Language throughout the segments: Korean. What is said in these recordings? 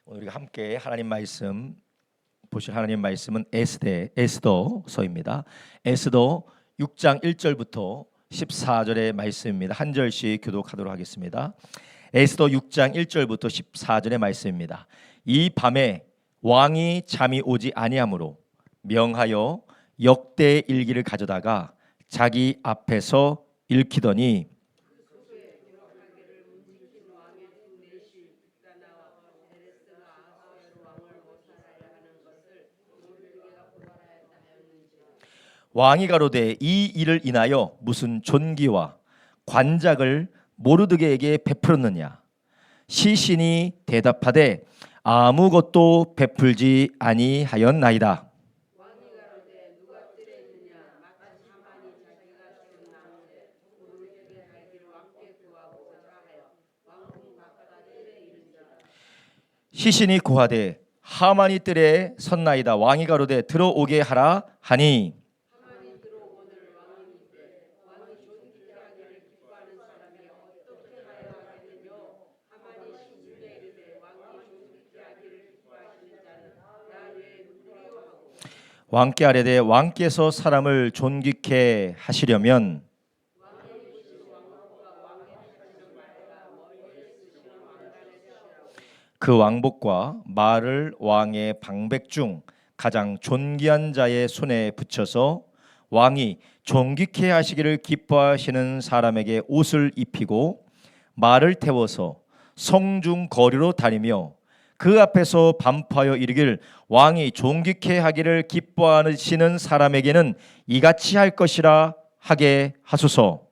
오늘 우리가 함께 하나님 말씀 보실 하나님 말씀은 에스더서입니다. 에스더 6장 1절부터 14절의 말씀입니다. 한 절씩 교독하도록 하겠습니다. 에스더 6장 1절부터 14절의 말씀입니다. 이 밤에 왕이 잠이 오지 아니하므로 명하여 역대 일기를 가져다가 자기 앞에서 읽히더니 왕이 가로되 이 일을 인하여 무슨 존귀와 관작을 모르드게에게 베풀었느냐. 시신이 대답하되 아무것도 베풀지 아니하였나이다. 시신이 고하되 하만이 뜰에 섰나이다. 왕이 가로되 들어오게 하라 하니 왕께 아뢰되 왕께서 사람을 존귀케 하시려면 그 왕복과 말을 왕의 방백 중 가장 존귀한 자의 손에 붙여서 왕이 존귀케 하시기를 기뻐하시는 사람에게 옷을 입히고 말을 태워서 성중 거리로 다니며 그 앞에서 반포하여 이르길 왕이 존귀케 하기를 기뻐하시는 사람에게는 이같이 할 것이라 하게 하소서.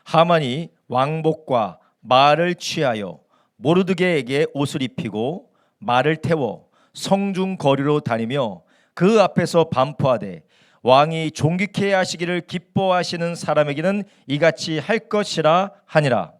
하만이 왕복과 말을 취하여 모르드게에게 옷을 입히고 말을 태워 성중 거리로 다니며 그 앞에서 반포하되 왕이 존귀케 하시기를 기뻐하시는 사람에게는 이같이 할 것이라 하니라.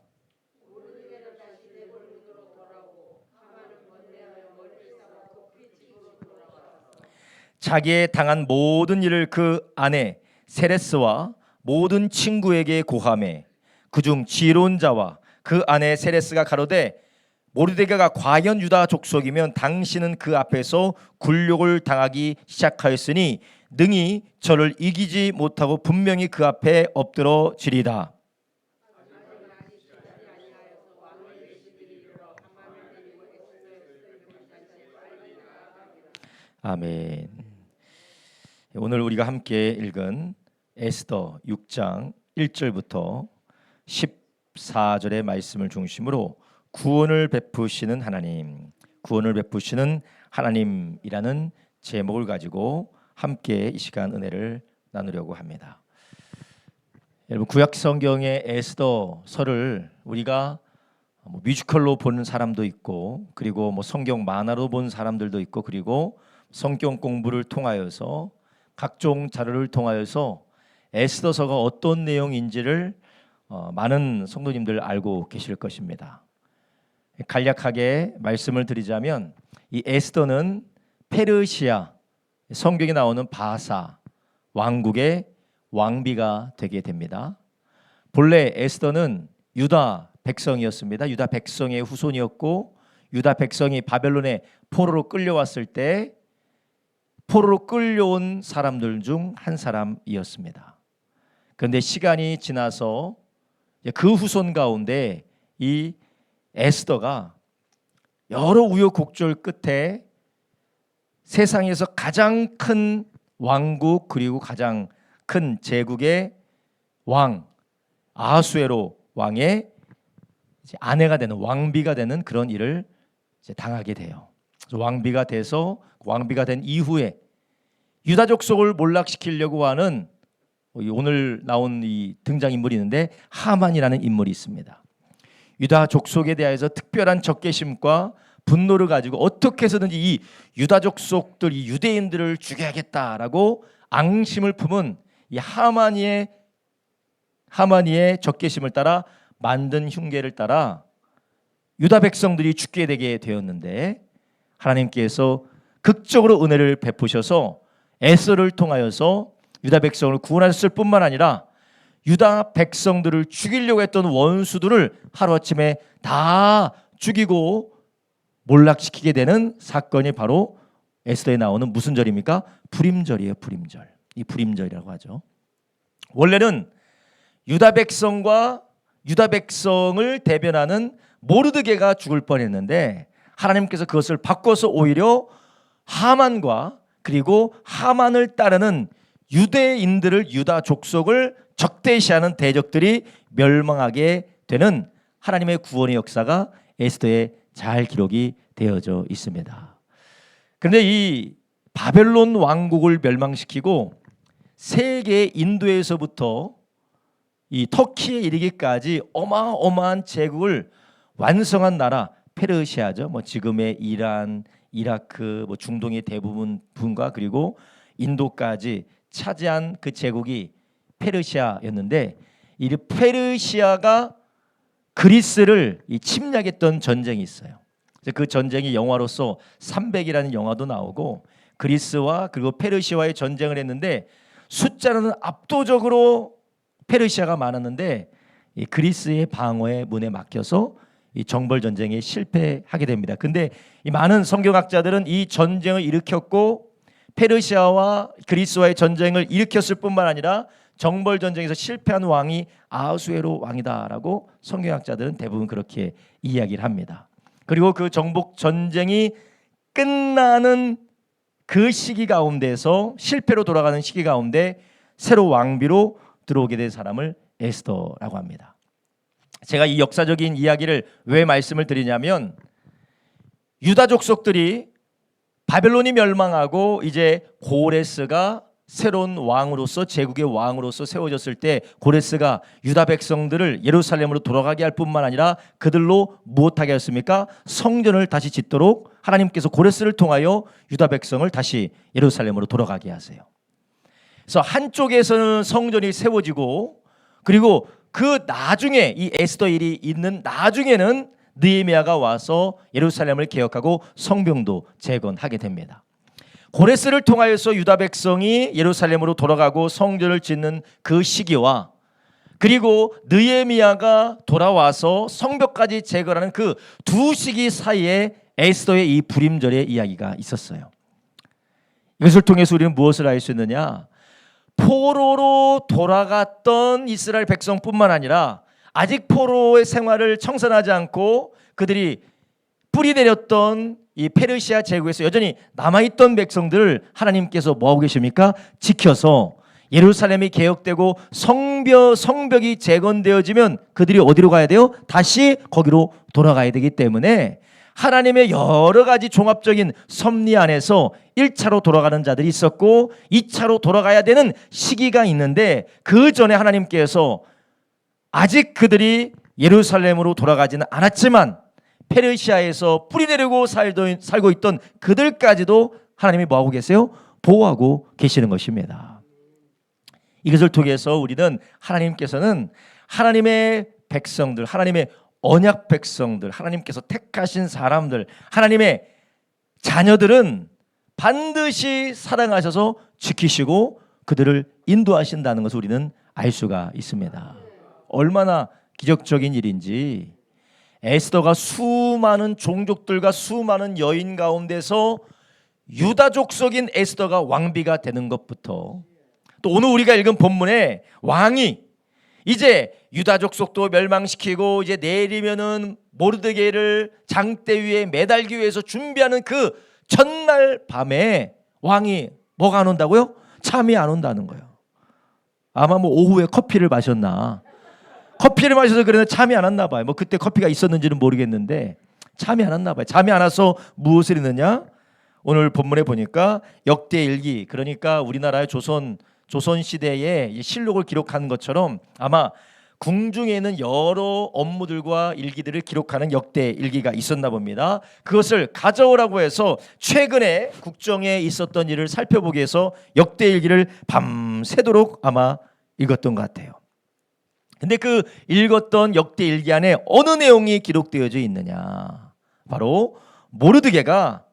자기의 당한 모든 일을 그 아내 세레스와 모든 친구에게 고하매 그중 지혜로운 자와 그 아내 세레스가 가로되 모르드게가 과연 유다 족속이면 당신은 그 앞에서 굴욕을 당하기 시작하였으니 능히 저를 이기지 못하고 분명히 그 앞에 엎드러지리다. 아멘. 오늘 우리가 함께 읽은 에스더 6장 1절부터 14절의 말씀을 중심으로 구원을 베푸시는 하나님, 구원을 베푸시는 하나님이라는 제목을 가지고 함께 이 시간 은혜를 나누려고 합니다. 여러분, 구약 성경의 에스더서를 우리가 뮤지컬로 보는 사람도 있고, 그리고 성경 만화로 본 사람들도 있고, 그리고 성경 공부를 통하여서 각종 자료를 통하여서 에스더서가 어떤 내용인지를 많은 성도님들 알고 계실 것입니다. 간략하게 말씀을 드리자면 이 에스더는 페르시아, 성경에 나오는 바사 왕국의 왕비가 되게 됩니다. 본래 에스더는 유다 백성이었습니다. 유다 백성의 후손이었고, 유다 백성이 바벨론에 포로로 끌려왔을 때 포로로 끌려온 사람들 중 한 사람이었습니다. 그런데 시간이 지나서 그 후손 가운데 이 에스더가 여러 우여곡절 끝에 세상에서 가장 큰 왕국 그리고 가장 큰 제국의 왕 아하수에로 왕의 아내가 되는 왕비가 되는 그런 일을 당하게 돼요. 왕비가 돼서 왕비가 된 이후에 유다 족속을 몰락시키려고 하는 오늘 나온 이 등장인물이 있는데 하만이라는 인물이 있습니다. 유다 족속에 대해서 특별한 적개심과 분노를 가지고 어떻게 해서든지 이 유다 족속들, 이 유대인들을 죽여야겠다라고 앙심을 품은 이 하만이의 적개심을 따라 만든 흉계를 따라 유다 백성들이 죽게 되게 되었는데, 하나님께서 극적으로 은혜를 베푸셔서 에스더를 통하여서 유다 백성을 구원하셨을 뿐만 아니라 유다 백성들을 죽이려고 했던 원수들을 하루아침에 다 죽이고 몰락시키게 되는 사건이 바로 에스더에 나오는 무슨 절입니까? 불임절이에요. 불임절. 이 불임절이라고 하죠. 원래는 유다 백성과 유다 백성을 대변하는 모르드게가 죽을 뻔했는데 하나님께서 그것을 바꿔서 오히려 하만과 그리고 하만을 따르는 유대인들을, 유다 족속을 적대시하는 대적들이 멸망하게 되는 하나님의 구원의 역사가 에스더에 잘 기록이 되어져 있습니다. 그런데 이 바벨론 왕국을 멸망시키고 세계 인도에서부터 이 터키에 이르기까지 어마어마한 제국을 완성한 나라 페르시아죠. 지금의 이란, 이라크, 중동의 대부분 분과 그리고 인도까지 차지한 그 제국이 페르시아였는데 이 페르시아가 그리스를 침략했던 전쟁이 있어요. 그 전쟁이 영화로서 300이라는 영화도 나오고 그리스와 그리고 페르시아와의 전쟁을 했는데 숫자로는 압도적으로 페르시아가 많았는데 이 그리스의 방어의 문에 막혀서 이 정벌 전쟁에 실패하게 됩니다. 근데 이 많은 성경학자들은 이 전쟁을 일으켰고 페르시아와 그리스와의 전쟁을 일으켰을 뿐만 아니라 정벌 전쟁에서 실패한 왕이 아하수에로 왕이다라고 성경학자들은 대부분 그렇게 이야기를 합니다. 그리고 그 정복 전쟁이 끝나는 그 시기 가운데서 실패로 돌아가는 시기 가운데 새로 왕비로 들어오게 된 사람을 에스더라고 합니다. 제가 이 역사적인 이야기를 왜 말씀을 드리냐면 유다 족속들이 바벨론이 멸망하고 이제 고레스가 새로운 왕으로서 제국의 왕으로서 세워졌을 때 고레스가 유다 백성들을 예루살렘으로 돌아가게 할 뿐만 아니라 그들로 무엇하게 했습니까? 성전을 다시 짓도록 하나님께서 고레스를 통하여 유다 백성을 다시 예루살렘으로 돌아가게 하세요. 그래서 한쪽에서는 성전이 세워지고 그리고 그 나중에 이 에스더 일이 있는 나중에는 느헤미야가 와서 예루살렘을 개혁하고 성벽도 재건하게 됩니다. 고레스를 통하여서 유다 백성이 예루살렘으로 돌아가고 성전을 짓는 그 시기와 그리고 느헤미야가 돌아와서 성벽까지 재건하는 그 두 시기 사이에 에스더의 이 불임절의 이야기가 있었어요. 이것을 통해서 우리는 무엇을 알 수 있느냐? 포로로 돌아갔던 이스라엘 백성뿐만 아니라 아직 포로의 생활을 청산하지 않고 그들이 뿌리 내렸던 이 페르시아 제국에서 여전히 남아있던 백성들을 하나님께서 뭐하고 계십니까? 지켜서 예루살렘이 개혁되고 성벽이 재건되어지면 그들이 어디로 가야 돼요? 다시 거기로 돌아가야 되기 때문에 하나님의 여러 가지 종합적인 섭리 안에서 1차로 돌아가는 자들이 있었고 2차로 돌아가야 되는 시기가 있는데 그 전에 하나님께서 아직 그들이 예루살렘으로 돌아가지는 않았지만 페르시아에서 뿌리 내리고 살고 있던 그들까지도 하나님이 뭐하고 계세요? 보호하고 계시는 것입니다. 이것을 통해서 우리는 하나님께서는 하나님의 백성들, 하나님의 언약 백성들, 하나님께서 택하신 사람들, 하나님의 자녀들은 반드시 사랑하셔서 지키시고 그들을 인도하신다는 것을 우리는 알 수가 있습니다. 얼마나 기적적인 일인지 에스더가 수많은 종족들과 수많은 여인 가운데서 유다 족속인 에스더가 왕비가 되는 것부터 또 오늘 우리가 읽은 본문에 왕이 이제 유다 족속도 멸망시키고 이제 내리면은 모르드게를 장대 위에 매달기 위해서 준비하는 그 전날 밤에 왕이 뭐가 안 온다고요? 잠이 안 온다는 거예요. 아마 오후에 커피를 마셨나? 커피를 마셔서 그러는데 잠이 안 왔나 봐요. 그때 커피가 있었는지는 모르겠는데 잠이 안 왔나 봐요. 잠이 안 와서 무엇을 했느냐? 오늘 본문에 보니까 역대일기, 그러니까 우리나라의 조선 시대의 실록을 기록한 것처럼 아마 궁중에는 여러 업무들과 일기들을 기록하는 역대일기가 있었나 봅니다. 그것을 가져오라고 해서 최근에 국정에 있었던 일을 살펴보기 위해서 역대일기를 밤새도록 아마 읽었던 것 같아요. 근데 그 읽었던 역대일기 안에 어느 내용이 기록되어져 있느냐? 바로 모르드게가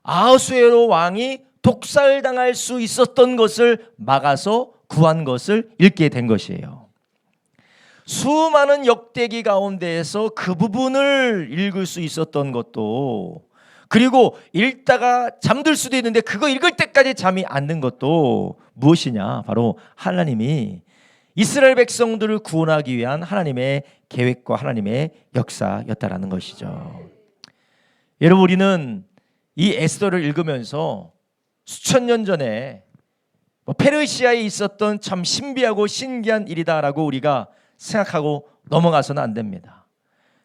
아하수에로 왕이 독살당할 수 있었던 것을 막아서 구한 것을 읽게 된 것이에요. 수많은 역대기 가운데에서 그 부분을 읽을 수 있었던 것도, 그리고 읽다가 잠들 수도 있는데 그거 읽을 때까지 잠이 안 든 것도 무엇이냐? 바로 하나님이 이스라엘 백성들을 구원하기 위한 하나님의 계획과 하나님의 역사였다라는 것이죠. 여러분, 우리는 이 에스더를 읽으면서 수천 년 전에 페르시아에 있었던 참 신비하고 신기한 일이다라고 우리가 생각하고 넘어가서는 안 됩니다.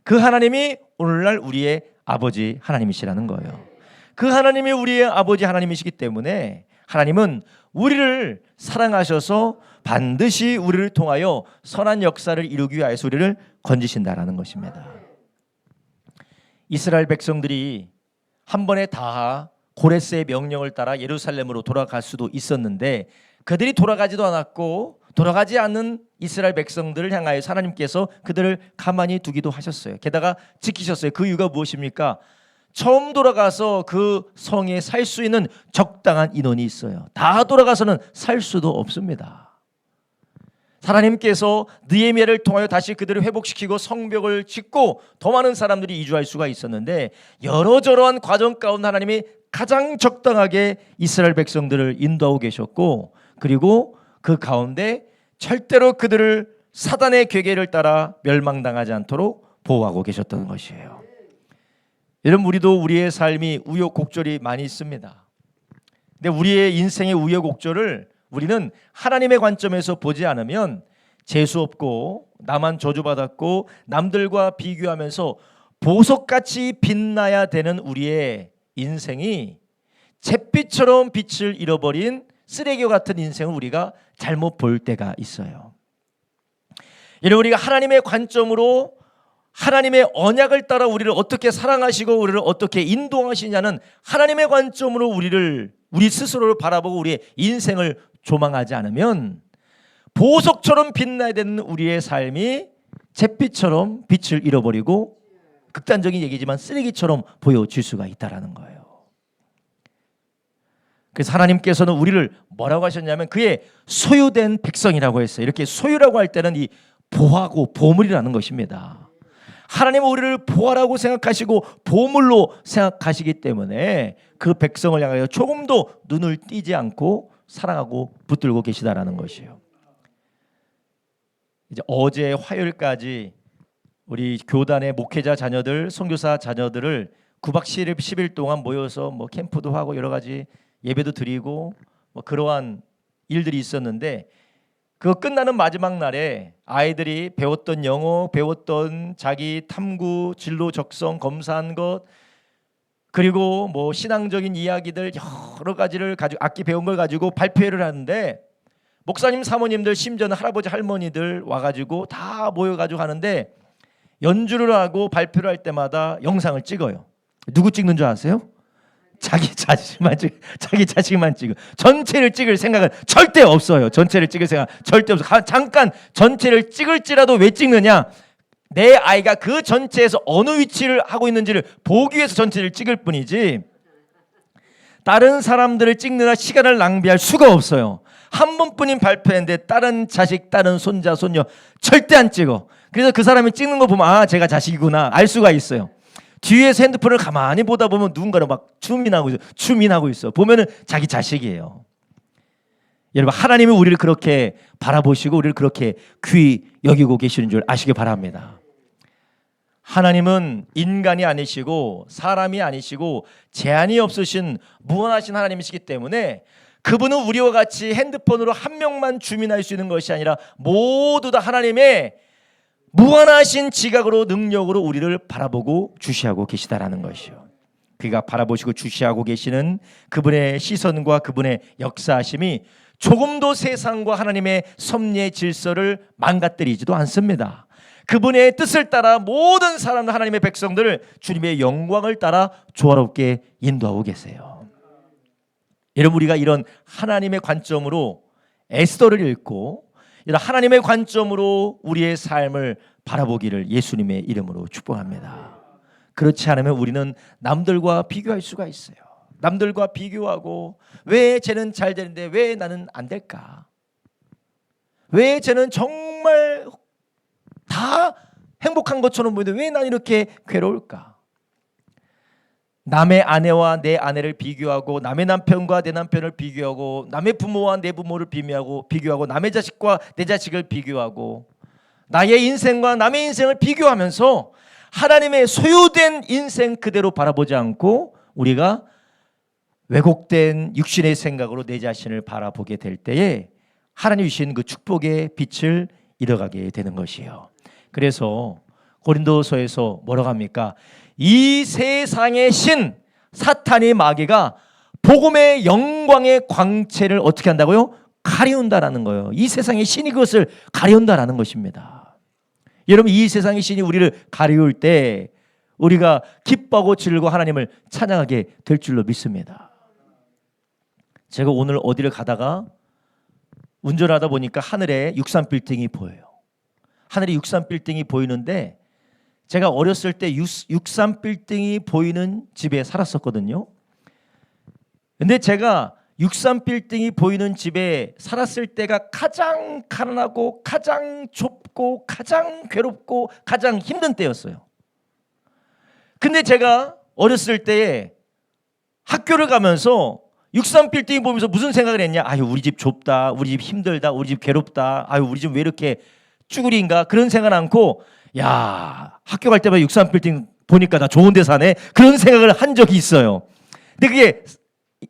그 하나님이 오늘날 우리의 아버지 하나님이시라는 거예요. 그 하나님이 우리의 아버지 하나님이시기 때문에 하나님은 우리를 사랑하셔서 반드시 우리를 통하여 선한 역사를 이루기 위하여서 우리를 건지신다라는 것입니다. 이스라엘 백성들이 한 번에 다 고레스의 명령을 따라 예루살렘으로 돌아갈 수도 있었는데 그들이 돌아가지도 않았고, 돌아가지 않는 이스라엘 백성들을 향하여 하나님께서 그들을 가만히 두기도 하셨어요. 게다가 지키셨어요. 그 이유가 무엇입니까? 처음 돌아가서 그 성에 살 수 있는 적당한 인원이 있어요. 다 돌아가서는 살 수도 없습니다. 하나님께서 느헤미야를 통하여 다시 그들을 회복시키고 성벽을 짓고 더 많은 사람들이 이주할 수가 있었는데, 여러저러한 과정 가운데 하나님이 가장 적당하게 이스라엘 백성들을 인도하고 계셨고, 그리고 그 가운데 절대로 그들을 사단의 괴계를 따라 멸망당하지 않도록 보호하고 계셨던 것이에요. 여러분, 우리도 우리의 삶이 우여곡절이 많이 있습니다. 근데 우리의 인생의 우여곡절을 우리는 하나님의 관점에서 보지 않으면 재수없고 나만 저주받았고 남들과 비교하면서 보석같이 빛나야 되는 우리의 인생이 잿빛처럼 빛을 잃어버린 쓰레기와 같은 인생을 우리가 잘못 볼 때가 있어요. 여러분, 우리가 하나님의 관점으로 하나님의 언약을 따라 우리를 어떻게 사랑하시고 우리를 어떻게 인도하시냐는 하나님의 관점으로 우리 스스로를 바라보고 우리의 인생을 조망하지 않으면 보석처럼 빛나야 되는 우리의 삶이 잿빛처럼 빛을 잃어버리고, 극단적인 얘기지만 쓰레기처럼 보여질 수가 있다는 거예요. 그래서 하나님께서는 우리를 뭐라고 하셨냐면 그의 소유된 백성이라고 했어요. 이렇게 소유라고 할 때는 이 보하고 보물이라는 것입니다. 하나님은 우리를 보화라고 생각하시고 보물로 생각하시기 때문에 그 백성을 향하여 조금도 눈을 띄지 않고 사랑하고 붙들고 계시다라는 것이에요. 이제 어제 화요일까지 우리 교단의 목회자 자녀들, 선교사 자녀들을 9박 10일 동안 모여서 캠프도 하고 여러 가지 예배도 드리고 그러한 일들이 있었는데, 그거 끝나는 마지막 날에 아이들이 배웠던 영어, 배웠던 자기 탐구, 진로 적성 검사한 것, 그리고 신앙적인 이야기들 여러 가지를 가지고 악기 배운 걸 가지고 발표회를 하는데, 목사님, 사모님들, 심지어는 할아버지, 할머니들 와가지고 다 모여가지고 하는데, 연주를 하고 발표를 할 때마다 영상을 찍어요. 누구 찍는 줄 아세요? 자기 자식만 찍어. 전체를 찍을 생각은 절대 없어요. 전체를 찍을 생각 절대 없어. 잠깐 전체를 찍을지라도 왜 찍느냐? 내 아이가 그 전체에서 어느 위치를 하고 있는지를 보기 위해서 전체를 찍을 뿐이지, 다른 사람들을 찍느라 시간을 낭비할 수가 없어요. 한 번뿐인 발표인데 다른 자식, 다른 손자, 손녀 절대 안 찍어. 그래서 그 사람이 찍는 거 보면 제가 자식이구나 알 수가 있어요. 뒤에서 핸드폰을 가만히 보다 보면 누군가를 막 추민하고 있어. 보면은 자기 자식이에요. 여러분, 하나님이 우리를 그렇게 바라보시고 우리를 그렇게 귀히 여기고 계시는 줄 아시기 바랍니다. 하나님은 인간이 아니시고 사람이 아니시고 제한이 없으신 무한하신 하나님이시기 때문에 그분은 우리와 같이 핸드폰으로 한 명만 주민할 수 있는 것이 아니라 모두 다 하나님의 무한하신 지각으로, 능력으로 우리를 바라보고 주시하고 계시다라는 것이요. 그가 바라보시고 주시하고 계시는 그분의 시선과 그분의 역사하심이 조금도 세상과 하나님의 섭리의 질서를 망가뜨리지도 않습니다. 그분의 뜻을 따라 모든 사람들, 하나님의 백성들을 주님의 영광을 따라 조화롭게 인도하고 계세요. 여러분, 우리가 이런 하나님의 관점으로 에스더를 읽고 이런 하나님의 관점으로 우리의 삶을 바라보기를 예수님의 이름으로 축복합니다. 그렇지 않으면 우리는 남들과 비교할 수가 있어요. 남들과 비교하고 왜 쟤는 잘 되는데 왜 나는 안 될까? 왜 쟤는 정말 다 행복한 것처럼 보이는데 왜 난 이렇게 괴로울까? 남의 아내와 내 아내를 비교하고 남의 남편과 내 남편을 비교하고 남의 부모와 내 부모를 비교하고 남의 자식과 내 자식을 비교하고 나의 인생과 남의 인생을 비교하면서 하나님의 소유된 인생 그대로 바라보지 않고 우리가 왜곡된 육신의 생각으로 내 자신을 바라보게 될 때에 하나님 주신 그 축복의 빛을 잃어가게 되는 것이에요. 그래서 고린도서에서 뭐라고 합니까? 이 세상의 신 사탄이 마귀가 복음의 영광의 광채를 어떻게 한다고요? 가리운다라는 거예요. 이 세상의 신이 그것을 가리운다라는 것입니다. 여러분, 이 세상의 신이 우리를 가리울 때 우리가 기뻐하고 즐거워 하나님을 찬양하게 될 줄로 믿습니다. 제가 오늘 어디를 가다가 운전하다 보니까 하늘에 63빌딩이 보여요. 하늘에 63빌딩이 보이는데 제가 어렸을 때 63빌딩이 보이는 집에 살았었거든요. 근데 제가 63빌딩이 보이는 집에 살았을 때가 가장 가난하고 가장 좁고 가장 괴롭고 가장 힘든 때였어요. 근데 제가 어렸을 때에 학교를 가면서 63빌딩 보면서 무슨 생각을 했냐? 아유, 우리 집 좁다, 우리 집 힘들다, 우리 집 괴롭다, 아유, 우리 집 왜 이렇게 쭈구리인가? 그런 생각 않고, 야, 학교 갈 때마다 63빌딩 보니까 나 좋은 데 사네, 그런 생각을 한 적이 있어요. 근데 그게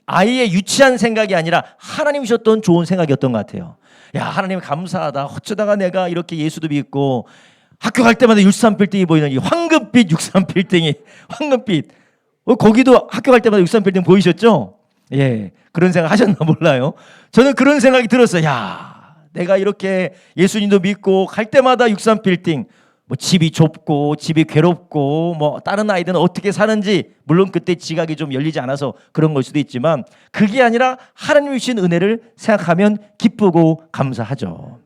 아이의 유치한 생각이 아니라 하나님이 주셨던 좋은 생각이었던 것 같아요. 야, 하나님 감사하다. 어쩌다가 내가 이렇게 예수도 믿고 학교 갈 때마다 63빌딩이 보이는 이 황금빛 63빌딩이 황금빛. 거기도 학교 갈 때마다 63빌딩 보이셨죠? 예, 그런 생각 하셨나 몰라요. 저는 그런 생각이 들었어요. 야, 내가 이렇게 예수님도 믿고 갈 때마다 63빌딩, 뭐 집이 좁고 집이 괴롭고 뭐 다른 아이들은 어떻게 사는지, 물론 그때 지각이 좀 열리지 않아서 그런 걸 수도 있지만 그게 아니라 하나님이 주신 은혜를 생각하면 기쁘고 감사하죠.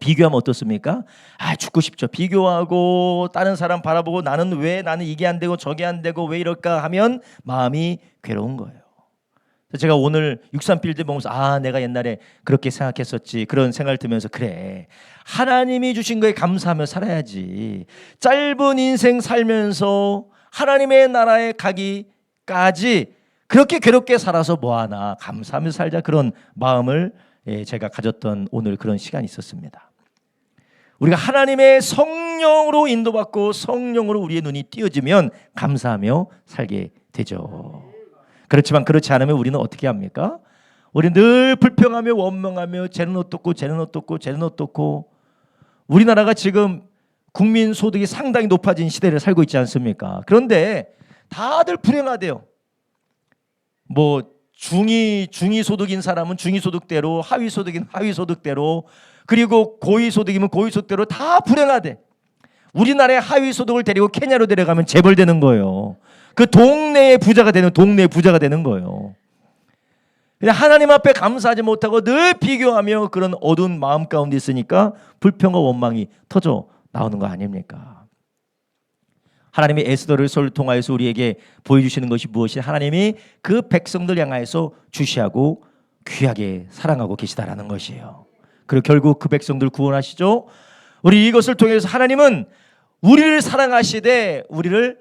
비교하면 어떻습니까? 아, 죽고 싶죠. 비교하고 다른 사람 바라보고 나는 이게 안 되고 저게 안 되고 왜 이럴까 하면 마음이 괴로운 거예요. 제가 오늘 63빌딩 보면서 아, 내가 옛날에 그렇게 생각했었지, 그런 생각을 들면서 그래, 하나님이 주신 거에 감사하며 살아야지. 짧은 인생 살면서 하나님의 나라에 가기까지 그렇게 괴롭게 살아서 뭐하나, 감사하며 살자, 그런 마음을 제가 가졌던 오늘 그런 시간이 있었습니다. 우리가 하나님의 성령으로 인도받고 성령으로 우리의 눈이 띄어지면 감사하며 살게 되죠. 그렇지만 그렇지 않으면 우리는 어떻게 합니까? 우리는 늘 불평하며 원망하며 쟤는 어떻고 쟤는 어떻고 쟤는 어떻고. 우리나라가 지금 국민 소득이 상당히 높아진 시대를 살고 있지 않습니까? 그런데 다들 불행하대요. 뭐 중위 소득인 사람은 중위 소득대로, 하위 소득인 하위 소득대로, 그리고 고위 소득이면 고위 소득대로 다 불행하대. 우리나라의 하위 소득을 데리고 케냐로 데려가면 재벌되는 거예요. 그 동네의 부자가 되는 거예요. 하나님 앞에 감사하지 못하고 늘 비교하며 그런 어두운 마음 가운데 있으니까 불평과 원망이 터져 나오는 거 아닙니까? 하나님이 에스더를 통하여서 우리에게 보여주시는 것이 무엇이, 하나님이 그 백성들 향하여서 주시하고 귀하게 사랑하고 계시다라는 것이에요. 그리고 결국 그 백성들 구원하시죠. 우리 이것을 통해서 하나님은 우리를 사랑하시되 우리를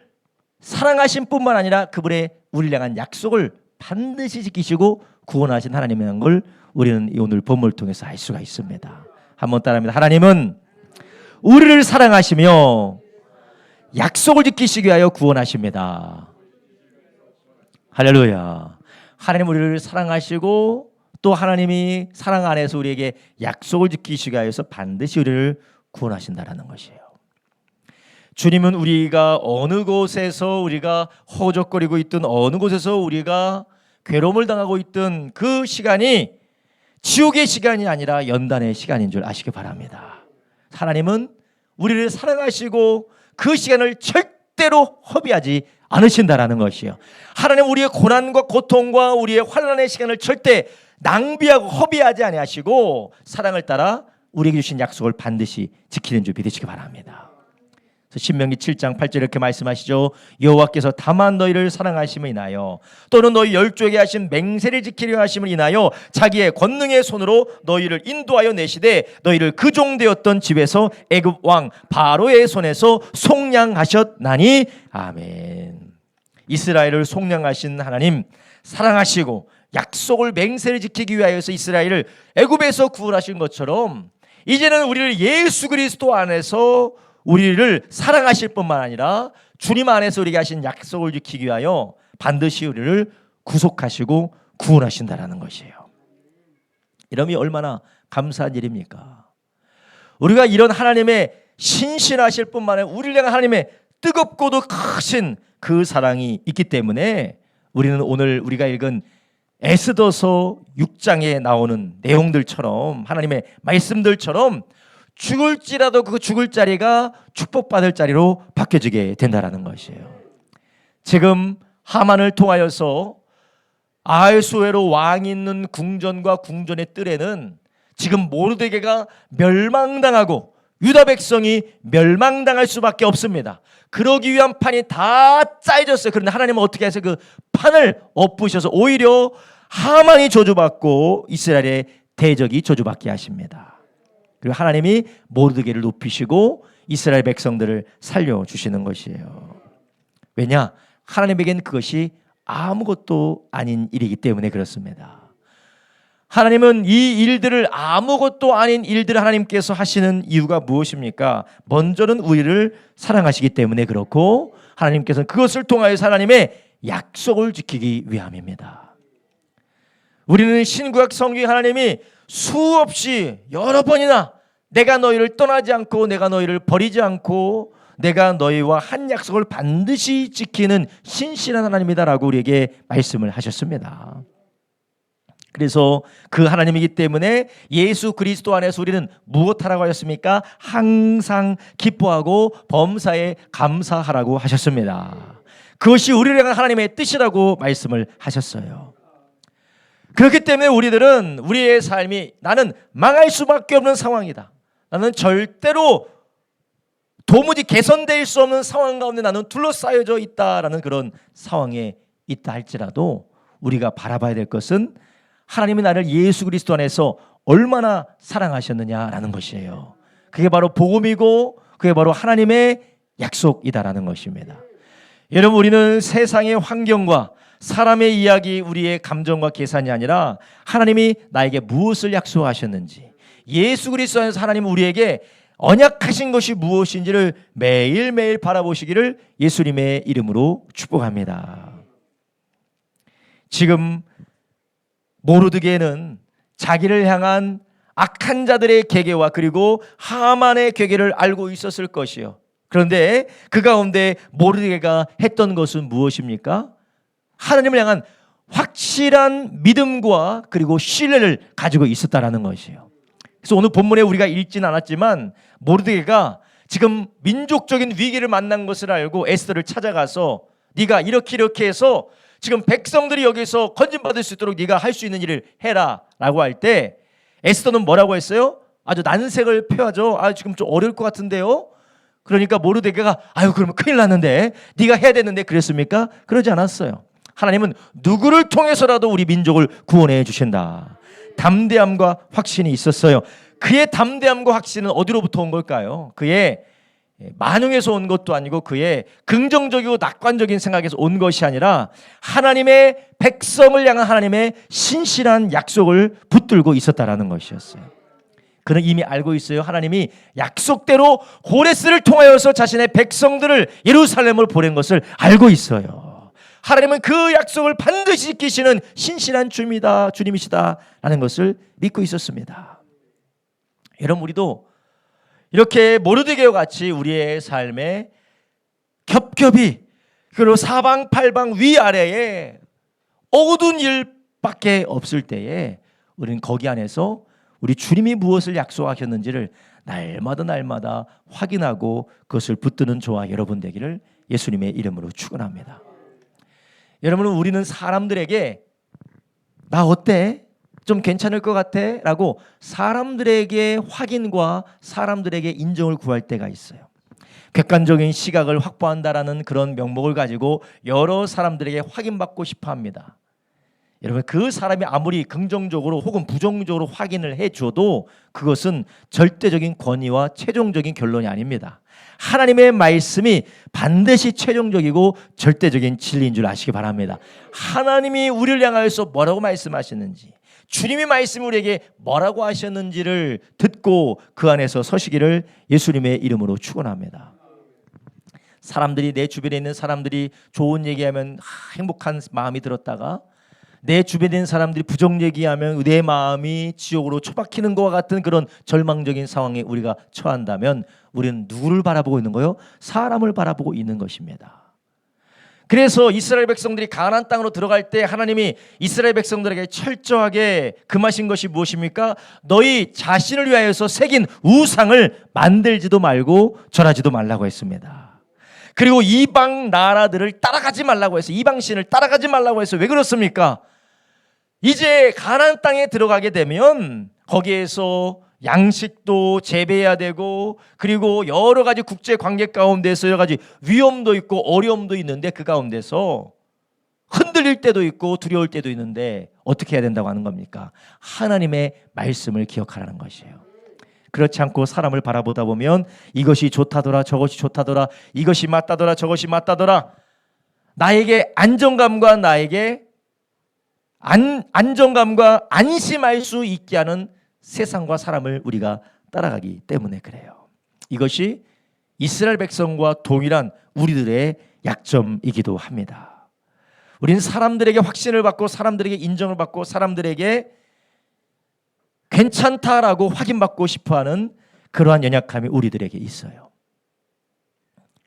사랑하신 뿐만 아니라 그분의 우리를 향한 약속을 반드시 지키시고 구원하신 하나님이라는 걸 우리는 오늘 본문을 통해서 알 수가 있습니다. 한번 따라합니다. 하나님은 우리를 사랑하시며 약속을 지키시기 위하여 구원하십니다. 할렐루야. 하나님 우리를 사랑하시고 또 하나님이 사랑 안에서 우리에게 약속을 지키시기 위해서 반드시 우리를 구원하신다라는 것이에요. 주님은 우리가 어느 곳에서 우리가 허우적거리고 있든 어느 곳에서 우리가 괴로움을 당하고 있든 그 시간이 지옥의 시간이 아니라 연단의 시간인 줄 아시기 바랍니다. 하나님은 우리를 사랑하시고 그 시간을 절대로 허비하지 않으신다라는 것이에요. 하나님 우리의 고난과 고통과 우리의 환난의 시간을 절대 낭비하고 허비하지 아니하시고 사랑을 따라 우리에게 주신 약속을 반드시 지키는 줄 믿으시기 바랍니다. 신명기 7장 8절 이렇게 말씀하시죠. 여호와께서 다만 너희를 사랑하심을 인하여 또는 너희 열조에게 하신 맹세를 지키려 하심을 인하여 자기의 권능의 손으로 너희를 인도하여 내시되 너희를 그 종되었던 집에서 애굽 왕 바로의 손에서 속량하셨나니. 아멘. 이스라엘을 속량하신 하나님, 사랑하시고 약속을 맹세를 지키기 위하여서 이스라엘을 애굽에서 구원하신 것처럼 이제는 우리를 예수 그리스도 안에서 우리를 사랑하실 뿐만 아니라 주님 안에서 우리에게 하신 약속을 지키기 위하여 반드시 우리를 구속하시고 구원하신다라는 것이에요. 이러면 얼마나 감사한 일입니까? 우리가 이런 하나님의 신실하실 뿐만 아니라 우리를 향한 하나님의 뜨겁고도 크신 그 사랑이 있기 때문에 우리는 오늘 우리가 읽은 에스더서 6장에 나오는 내용들처럼 하나님의 말씀들처럼 죽을지라도 그 죽을 자리가 축복받을 자리로 바뀌어지게 된다라는 것이에요. 지금 하만을 통하여서 아하수에로 왕이 있는 궁전과 궁전의 뜰에는 지금 모르드게가 멸망당하고 유다 백성이 멸망당할 수밖에 없습니다. 그러기 위한 판이 다 짜여졌어요. 그런데 하나님은 어떻게 해서 그 판을 엎으셔서 오히려 하만이 저주받고 이스라엘의 대적이 저주받게 하십니다. 그리고 하나님이 모르드게를 높이시고 이스라엘 백성들을 살려주시는 것이에요. 왜냐? 하나님에겐 그것이 아무것도 아닌 일이기 때문에 그렇습니다. 하나님은 이 일들을 아무것도 아닌 일들을 하나님께서 하시는 이유가 무엇입니까? 먼저는 우리를 사랑하시기 때문에 그렇고 하나님께서는 그것을 통하여서 하나님의 약속을 지키기 위함입니다. 우리는 신구약 성경에 하나님이 수없이 여러 번이나 내가 너희를 떠나지 않고 내가 너희를 버리지 않고 내가 너희와 한 약속을 반드시 지키는 신실한 하나님이다라고 우리에게 말씀을 하셨습니다. 그래서 그 하나님이기 때문에 예수 그리스도 안에서 우리는 무엇하라고 하셨습니까? 항상 기뻐하고 범사에 감사하라고 하셨습니다. 그것이 우리를 향한 하나님의 뜻이라고 말씀을 하셨어요. 그렇기 때문에 우리들은 우리의 삶이 나는 망할 수밖에 없는 상황이다. 나는 절대로 도무지 개선될 수 없는 상황 가운데 나는 둘러싸여져 있다라는 그런 상황에 있다 할지라도 우리가 바라봐야 될 것은 하나님이 나를 예수 그리스도 안에서 얼마나 사랑하셨느냐라는 것이에요. 그게 바로 복음이고 그게 바로 하나님의 약속이다라는 것입니다. 여러분, 우리는 세상의 환경과 사람의 이야기, 우리의 감정과 계산이 아니라 하나님이 나에게 무엇을 약속하셨는지, 예수 그리스도 안에서 하나님은 우리에게 언약하신 것이 무엇인지를 매일매일 바라보시기를 예수님의 이름으로 축복합니다. 지금 모르드게는 자기를 향한 악한 자들의 계계와 그리고 하만의 계계를 알고 있었을 것이요. 그런데 그 가운데 모르드게가 했던 것은 무엇입니까? 하나님을 향한 확실한 믿음과 그리고 신뢰를 가지고 있었다라는 것이에요. 그래서 오늘 본문에 우리가 읽지는 않았지만 모르드게가 지금 민족적인 위기를 만난 것을 알고 에스더를 찾아가서 네가 이렇게 해서 지금 백성들이 여기서 건진받을 수 있도록 네가 할 수 있는 일을 해라 라고 할 때 에스더는 뭐라고 했어요? 아주 난색을 표하죠. 지금 좀 어려울 것 같은데요. 그러니까 모르드게가 그러면 큰일 났는데 네가 해야 되는데 그랬습니까? 그러지 않았어요. 하나님은 누구를 통해서라도 우리 민족을 구원해 주신다. 담대함과 확신이 있었어요. 그의 담대함과 확신은 어디로부터 온 걸까요? 그의 만용에서 온 것도 아니고 그의 긍정적이고 낙관적인 생각에서 온 것이 아니라 하나님의 백성을 향한 하나님의 신실한 약속을 붙들고 있었다라는 것이었어요. 그는 이미 알고 있어요. 하나님이 약속대로 호레스를 통하여서 자신의 백성들을 예루살렘으로 보낸 것을 알고 있어요. 하나님은 그 약속을 반드시 지키시는 신실한 주님이시다라는 것을 믿고 있었습니다. 여러분, 우리도 이렇게 모르드게와 같이 우리의 삶에 겹겹이 그리고 사방팔방 위아래에 어두운 일밖에 없을 때에 우리는 거기 안에서 우리 주님이 무엇을 약속하셨는지를 날마다 확인하고 그것을 붙드는 저와 여러분 되기를 예수님의 이름으로 축원합니다. 여러분, 우리는 사람들에게 나 어때? 좀 괜찮을 것 같아? 라고 사람들에게 확인과 사람들에게 인정을 구할 때가 있어요. 객관적인 시각을 확보한다라는 그런 명목을 가지고 여러 사람들에게 확인받고 싶어 합니다. 여러분, 그 사람이 아무리 긍정적으로 혹은 부정적으로 확인을 해줘도 그것은 절대적인 권위와 최종적인 결론이 아닙니다. 하나님의 말씀이 반드시 최종적이고 절대적인 진리인 줄 아시기 바랍니다. 하나님이 우리를 향하여서 뭐라고 말씀하셨는지, 주님이 말씀 우리에게 뭐라고 하셨는지를 듣고 그 안에서 서시기를 예수님의 이름으로 축원합니다. 사람들이, 내 주변에 있는 사람들이 좋은 얘기하면 행복한 마음이 들었다가 내 주변에 있는 사람들이 부정 얘기하면 내 마음이 지옥으로 처박히는 것과 같은 그런 절망적인 상황에 우리가 처한다면 우리는 누구를 바라보고 있는 거요? 사람을 바라보고 있는 것입니다. 그래서 이스라엘 백성들이 가나안 땅으로 들어갈 때 하나님이 이스라엘 백성들에게 철저하게 금하신 것이 무엇입니까? 너희 자신을 위하여서 새긴 우상을 만들지도 말고 절하지도 말라고 했습니다. 그리고 이방 나라들을 따라가지 말라고 해서, 이방 신을 따라가지 말라고 해서 왜 그렇습니까? 이제 가나안 땅에 들어가게 되면 거기에서 양식도 재배해야 되고, 그리고 여러 가지 국제 관계 가운데서 여러 가지 위험도 있고 어려움도 있는데, 그 가운데서 흔들릴 때도 있고 두려울 때도 있는데 어떻게 해야 된다고 하는 겁니까? 하나님의 말씀을 기억하라는 것이에요. 그렇지 않고 사람을 바라보다 보면 이것이 좋다더라, 저것이 좋다더라, 이것이 맞다더라, 저것이 맞다더라, 나에게 안정감과 안정감과 안심할 수 있게 하는 세상과 사람을 우리가 따라가기 때문에 그래요. 이것이 이스라엘 백성과 동일한 우리들의 약점이기도 합니다. 우리는 사람들에게 확신을 받고 사람들에게 인정을 받고 사람들에게 괜찮다라고 확인받고 싶어하는 그러한 연약함이 우리들에게 있어요.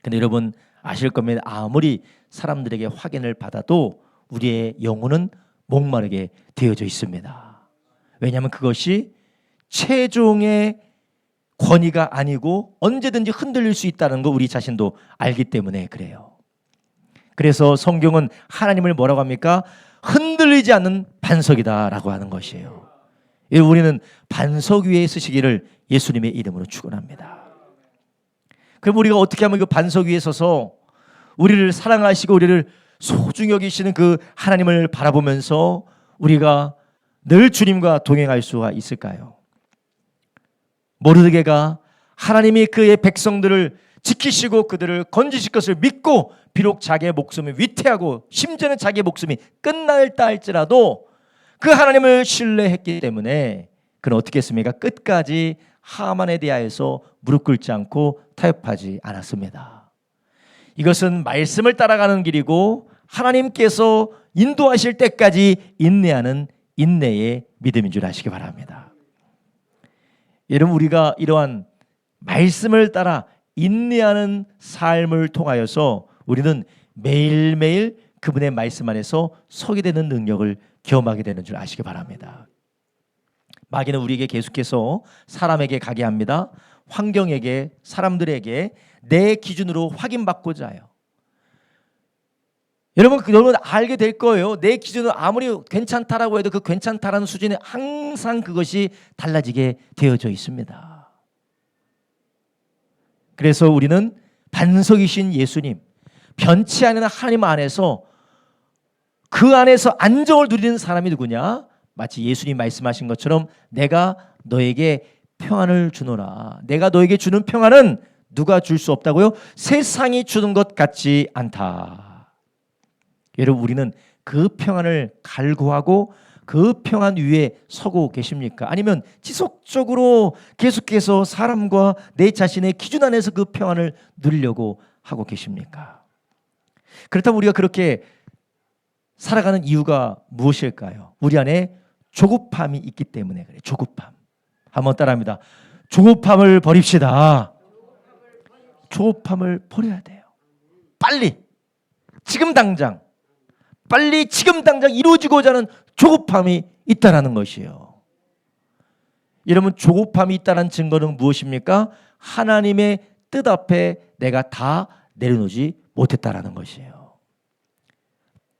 근데 여러분 아실 겁니다. 아무리 사람들에게 확인을 받아도 우리의 영혼은 목마르게 되어져 있습니다. 왜냐하면 그것이 최종의 권위가 아니고 언제든지 흔들릴 수 있다는 거 우리 자신도 알기 때문에 그래요. 그래서 성경은 하나님을 뭐라고 합니까? 흔들리지 않는 반석이다라고 하는 것이에요. 우리는 반석 위에 서시기를 예수님의 이름으로 축원합니다. 그럼 우리가 어떻게 하면 그 반석 위에 서서 우리를 사랑하시고 우리를 소중히 여기시는 그 하나님을 바라보면서 우리가 늘 주님과 동행할 수가 있을까요? 모르드게가 하나님이 그의 백성들을 지키시고 그들을 건지실 것을 믿고 비록 자기의 목숨이 위태하고 심지어는 자기의 목숨이 끝날다 할지라도 그 하나님을 신뢰했기 때문에 그는 어떻게 했습니까? 끝까지 하만에 대하여서 무릎 꿇지 않고 타협하지 않았습니다. 이것은 말씀을 따라가는 길이고 하나님께서 인도하실 때까지 인내하는 인내의 믿음인 줄 아시기 바랍니다. 여러분, 우리가 이러한 말씀을 따라 인내하는 삶을 통하여서 우리는 매일매일 그분의 말씀 안에서 서게 되는 능력을 경험하게 되는 줄 아시기 바랍니다. 마귀는 우리에게 계속해서 사람에게 가게 합니다. 환경에게, 사람들에게 내 기준으로 확인받고자 해요. 여러분 알게 될 거예요. 내 기준은 아무리 괜찮다라고 해도 그 괜찮다라는 수준이 항상 그것이 달라지게 되어져 있습니다. 그래서 우리는 반석이신 예수님, 변치 않는 하나님 안에서 그 안에서 안정을 누리는 사람이 누구냐? 마치 예수님 말씀하신 것처럼 내가 너에게 평안을 주노라. 내가 너에게 주는 평안은 누가 줄 수 없다고요? 세상이 주는 것 같지 않다. 여러분, 우리는 그 평안을 갈구하고 그 평안 위에 서고 계십니까? 아니면 지속적으로 계속해서 사람과 내 자신의 기준 안에서 그 평안을 누리려고 하고 계십니까? 그렇다면 우리가 그렇게 살아가는 이유가 무엇일까요? 우리 안에 조급함이 있기 때문에 그래요. 조급함. 한번 따라합니다. 조급함을 버립시다. 조급함을 버려야 돼요. 빨리, 지금 당장, 빨리 지금 당장 이루어지고자 하는 조급함이 있다라는 것이에요. 여러분, 조급함이 있다는 증거는 무엇입니까? 하나님의 뜻 앞에 내가 다 내려놓지 못했다라는 것이에요.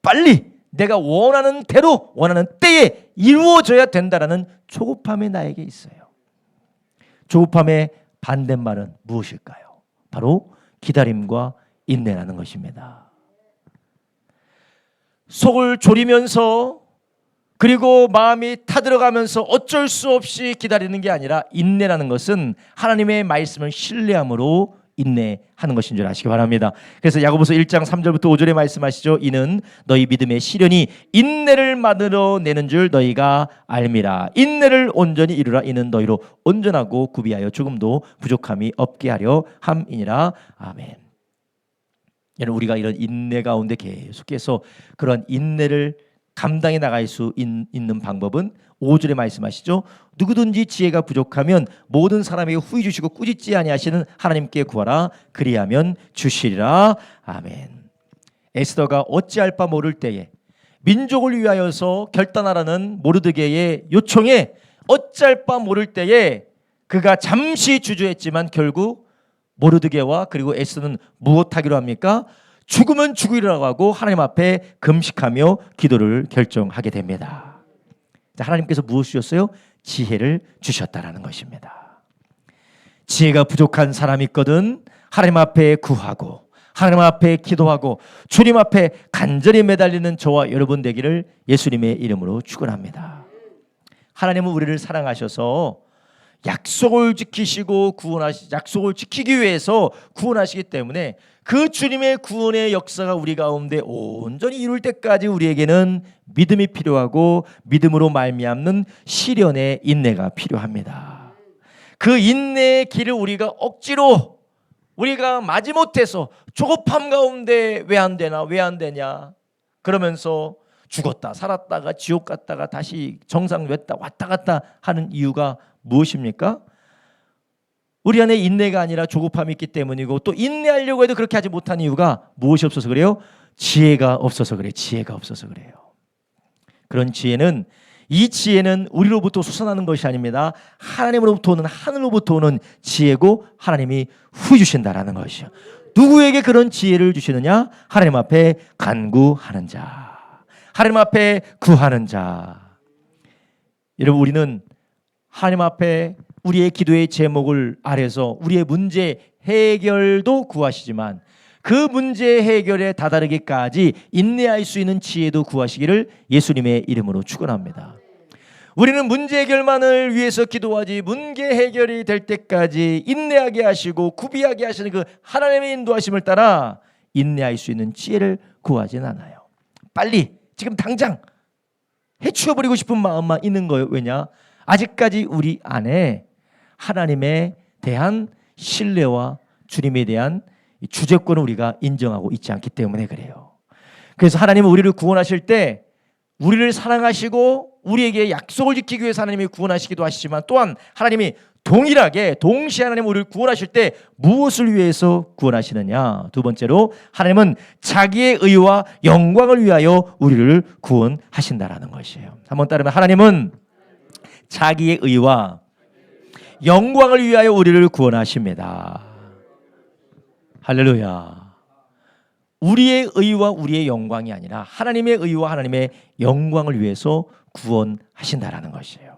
빨리 내가 원하는 대로 원하는 때에 이루어져야 된다라는 조급함이 나에게 있어요. 조급함의 반대말은 무엇일까요? 바로 기다림과 인내라는 것입니다. 속을 졸이면서 그리고 마음이 타들어가면서 어쩔 수 없이 기다리는 게 아니라 인내라는 것은 하나님의 말씀을 신뢰함으로 인내하는 것인 줄 아시기 바랍니다. 그래서 야고보서 1장 3절부터 5절에 말씀하시죠. 이는 너희 믿음의 시련이 인내를 만들어내는 줄 너희가 알미라. 인내를 온전히 이루라. 이는 너희로 온전하고 구비하여 조금도 부족함이 없게 하려 함이니라. 아멘. 여러분, 우리가 이런 인내 가운데 계속해서 그런 인내를 감당해 나갈 수 있는 방법은 5절에 말씀하시죠. 누구든지 지혜가 부족하면 모든 사람에게 후히 주시고 꾸짖지 아니하시는 하나님께 구하라. 그리하면 주시리라. 아멘. 에스더가 어찌할 바 모를 때에 민족을 위하여서 결단하라는 모르드게의 요청에 어찌할 바 모를 때에 그가 잠시 주저했지만 결국 모르드게와 그리고 에스더는 무엇하기로 합니까? 죽으면 죽으리라고 하고 하나님 앞에 금식하며 기도를 결정하게 됩니다. 하나님께서 무엇을 주셨어요? 지혜를 주셨다라는 것입니다. 지혜가 부족한 사람이 있거든 하나님 앞에 구하고 하나님 앞에 기도하고 주님 앞에 간절히 매달리는 저와 여러분 되기를 예수님의 이름으로 축원합니다. 하나님은 우리를 사랑하셔서 약속을 지키시고 약속을 지키기 위해서 구원하시기 때문에 그 주님의 구원의 역사가 우리 가운데 온전히 이룰 때까지 우리에게는 믿음이 필요하고 믿음으로 말미암는 시련의 인내가 필요합니다. 그 인내의 길을 우리가 억지로 우리가 마지못해서 조급함 가운데 왜 안 되나 왜 안 되냐 그러면서 죽었다 살았다가 지옥 갔다가 다시 정상 왔다 갔다 하는 이유가 무엇입니까? 우리 안에 인내가 아니라 조급함이 있기 때문이고 또 인내하려고 해도 그렇게 하지 못한 이유가 무엇이 없어서 그래요? 지혜가 없어서 그래요. 지혜가 없어서 그래요. 그런 지혜는 이 지혜는 우리로부터 솟아나는 것이 아닙니다. 하나님으로부터 오는 하늘로부터 오는 지혜고 하나님이 후히 주신다라는 것이요. 누구에게 그런 지혜를 주시느냐? 하나님 앞에 간구하는 자, 하나님 앞에 구하는 자. 여러분, 우리는 하나님 앞에 우리의 기도의 제목을 아래서 우리의 문제 해결도 구하시지만 그 문제 해결에 다다르기까지 인내할 수 있는 지혜도 구하시기를 예수님의 이름으로 축원합니다. 우리는 문제 해결만을 위해서 기도하지 문제 해결이 될 때까지 인내하게 하시고 구비하게 하시는 그 하나님의 인도하심을 따라 인내할 수 있는 지혜를 구하진 않아요. 빨리 지금 당장 해치워버리고 싶은 마음만 있는 거예요. 왜냐? 아직까지 우리 안에 하나님에 대한 신뢰와 주님에 대한 주재권을 우리가 인정하고 있지 않기 때문에 그래요. 그래서 하나님은 우리를 구원하실 때 우리를 사랑하시고 우리에게 약속을 지키기 위해서 하나님이 구원하시기도 하시지만 또한 하나님이 동시에 하나님 우리를 구원하실 때 무엇을 위해서 구원하시느냐? 두 번째로 하나님은 자기의 의와 영광을 위하여 우리를 구원하신다라는 것이에요. 한번 따르면 하나님은 자기의 의와 영광을 위하여 우리를 구원하십니다. 할렐루야. 우리의 의와 우리의 영광이 아니라 하나님의 의와 하나님의 영광을 위해서 구원하신다라는 것이에요.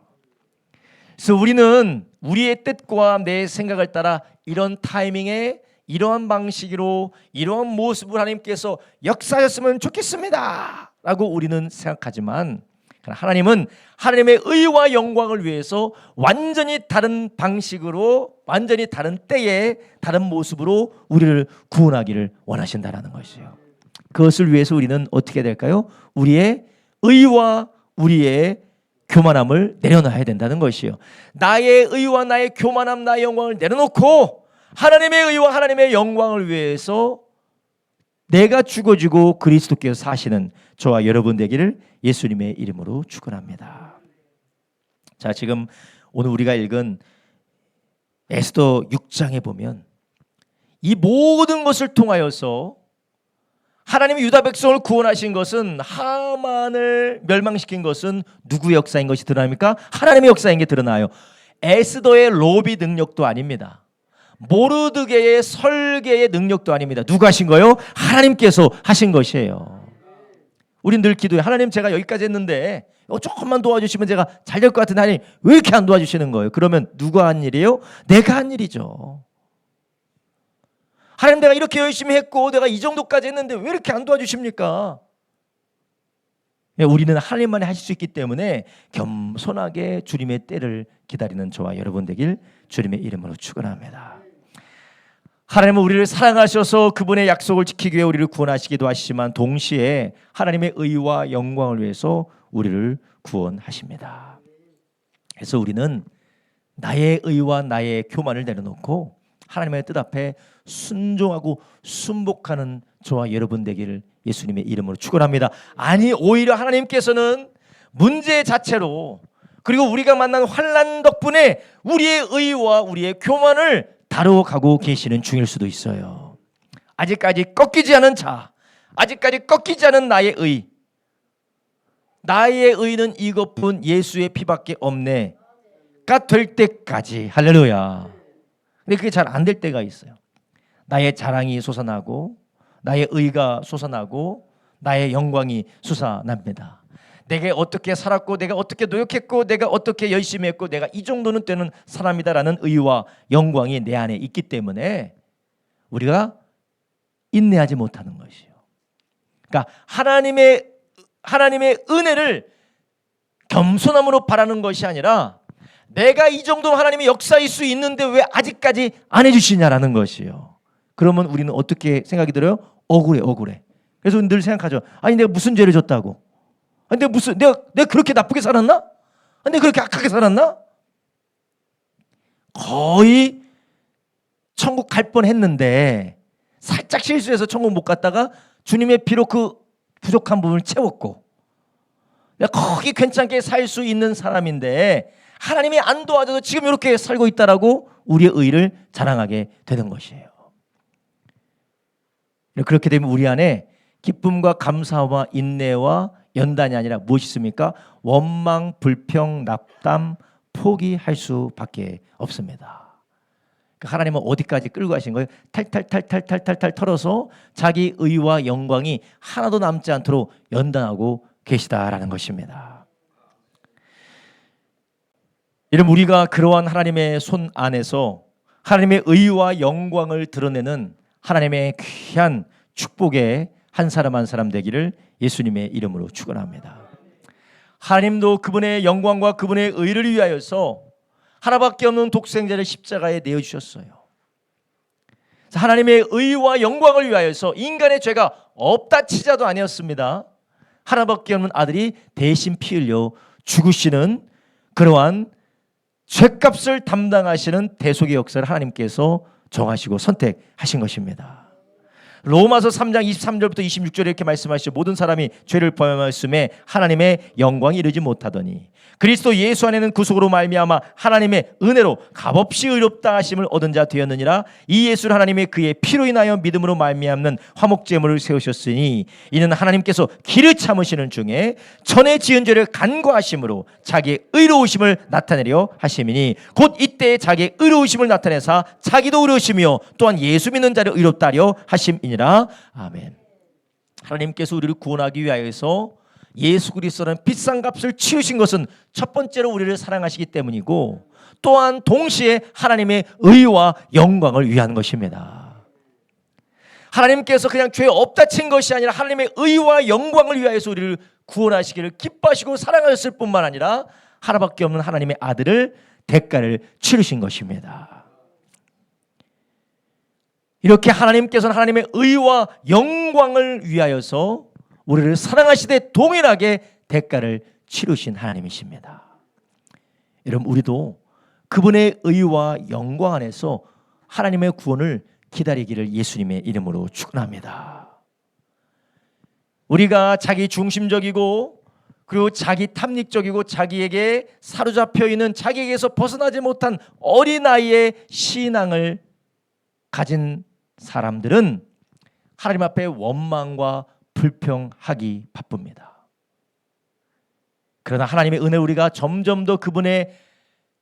그래서 우리는 우리의 뜻과 내 생각을 따라 이런 타이밍에 이러한 방식으로 이러한 모습을 하나님께서 역사하셨으면 좋겠습니다 라고 우리는 생각하지만 하나님은 하나님의 의와 영광을 위해서 완전히 다른 방식으로 완전히 다른 때에 다른 모습으로 우리를 구원하기를 원하신다라는 것이에요. 그것을 위해서 우리는 어떻게 될까요? 우리의 의와 우리의 교만함을 내려놔야 된다는 것이에요. 나의 의와 나의 교만함, 나의 영광을 내려놓고 하나님의 의와 하나님의 영광을 위해서 내가 죽어지고 그리스도께서 사시는 저와 여러분 되기를 예수님의 이름으로 축원합니다. 자, 지금 오늘 우리가 읽은 에스더 6장에 보면 이 모든 것을 통하여서 하나님이 유다 백성을 구원하신 것은 하만을 멸망시킨 것은 누구의 역사인 것이 드러납니까? 하나님의 역사인 게 드러나요. 에스더의 로비 능력도 아닙니다. 모르드게의 설계의 능력도 아닙니다. 누가 하신 거예요? 하나님께서 하신 것이에요. 우린 늘 기도해. 하나님, 제가 여기까지 했는데 조금만 도와주시면 제가 잘 될 것 같은데 하나님 왜 이렇게 안 도와주시는 거예요? 그러면 누가 한 일이에요? 내가 한 일이죠. 하나님, 내가 이렇게 열심히 했고 내가 이 정도까지 했는데 왜 이렇게 안 도와주십니까? 우리는 하나님만이 하실 수 있기 때문에 겸손하게 주님의 때를 기다리는 저와 여러분 되길 주님의 이름으로 축원합니다. 하나님은 우리를 사랑하셔서 그분의 약속을 지키기 위해 우리를 구원하시기도 하시지만 동시에 하나님의 의와 영광을 위해서 우리를 구원하십니다. 그래서 우리는 나의 의와 나의 교만을 내려놓고 하나님의 뜻 앞에 순종하고 순복하는 저와 여러분 되기를 예수님의 이름으로 축원합니다. 아니, 오히려 하나님께서는 문제 자체로, 그리고 우리가 만난 환난 덕분에 우리의 의와 우리의 교만을 다뤄가고 계시는 중일 수도 있어요. 아직까지 꺾이지 않은 자, 아직까지 꺾이지 않은 나의 의, 나의 의는 이것뿐 예수의 피밖에 없네가 될 때까지, 할렐루야. 근데 그게 잘 안 될 때가 있어요. 나의 자랑이 솟아나고 나의 의가 솟아나고 나의 영광이 솟아납니다. 내가 어떻게 살았고 내가 어떻게 노력했고 내가 어떻게 열심히 했고 내가 이 정도는 되는 사람이다라는 의와 영광이 내 안에 있기 때문에 우리가 인내하지 못하는 것이요. 그러니까 하나님의 은혜를 겸손함으로 바라는 것이 아니라 내가 이 정도는 하나님의 역사일 수 있는데 왜 아직까지 안 해주시냐라는 것이요. 그러면 우리는 어떻게 생각이 들어요? 억울해. 그래서 늘 생각하죠. 아니, 내가 무슨 죄를 졌다고? 아니, 내가 그렇게 나쁘게 살았나? 아니, 내가 그렇게 악하게 살았나? 거의 천국 갈 뻔했는데 살짝 실수해서 천국 못 갔다가 주님의 피로 그 부족한 부분을 채웠고, 내가 거기 괜찮게 살 수 있는 사람인데 하나님이 안 도와줘서 지금 이렇게 살고 있다라고 우리의 의를 자랑하게 되는 것이에요. 그렇게 되면 우리 안에 기쁨과 감사와 인내와 연단이 아니라 무엇이 있습니까? 원망, 불평, 낙담, 포기할 수밖에 없습니다. 그러니까 하나님은 어디까지 끌고 가신 거예요? 탈탈 털어서 자기 의와 영광이 하나도 남지 않도록 연단하고 계시다라는 것입니다. 여러분, 우리가 그러한 하나님의 손 안에서 하나님의 의와 영광을 드러내는 하나님의 귀한 축복의 한 사람 한 사람 되기를 예수님의 이름으로 축원합니다. 하나님도 그분의 영광과 그분의 의를 위하여서 하나밖에 없는 독생자를 십자가에 내어주셨어요. 하나님의 의와 영광을 위하여서 인간의 죄가 없다 치자도 아니었습니다. 하나밖에 없는 아들이 대신 피 흘려 죽으시는 그러한 죄값을 담당하시는 대속의 역사를 하나님께서 정하시고 선택하신 것입니다. 로마서 3장 23절부터 26절에 이렇게 말씀하시죠. 모든 사람이 죄를 범하였음에 하나님의 영광이 이르지 못하더니 그리스도 예수 안에는 구속으로 말미암아 하나님의 은혜로 값없이 의롭다 하심을 얻은 자 되었느니라. 이 예수를 하나님의 그의 피로 인하여 믿음으로 말미암는 화목제물을 세우셨으니 이는 하나님께서 기를 참으시는 중에 전에 지은 죄를 간과하심으로 자기의 의로우심을 나타내려 하심이니 곧 이때에 자기의 의로우심을 나타내사 자기도 의로우시며 또한 예수 믿는 자를 의롭다 하려 하심이니라. 아멘. 하나님께서 우리를 구원하기 위하여서 예수 그리스도는 비싼 값을 치우신 것은 첫 번째로 우리를 사랑하시기 때문이고 또한 동시에 하나님의 의와 영광을 위한 것입니다. 하나님께서 그냥 죄 없다 친 것이 아니라 하나님의 의와 영광을 위하여서 우리를 구원하시기를 기뻐하시고 사랑하셨을 뿐만 아니라 하나밖에 없는 하나님의 아들을 대가를 치르신 것입니다. 이렇게 하나님께서는 하나님의 의와 영광을 위하여서 우리를 사랑하시되 동일하게 대가를 치르신 하나님이십니다. 여러분, 우리도 그분의 의와 영광 안에서 하나님의 구원을 기다리기를 예수님의 이름으로 축원합니다. 우리가 자기 중심적이고 그리고 자기 탐닉적이고 자기에게 사로잡혀 있는 자기에게서 벗어나지 못한 어린아이의 신앙을 가진 사람들은 하나님 앞에 원망과 불평하기 바쁩니다. 그러나 하나님의 은혜 우리가 점점 더 그분의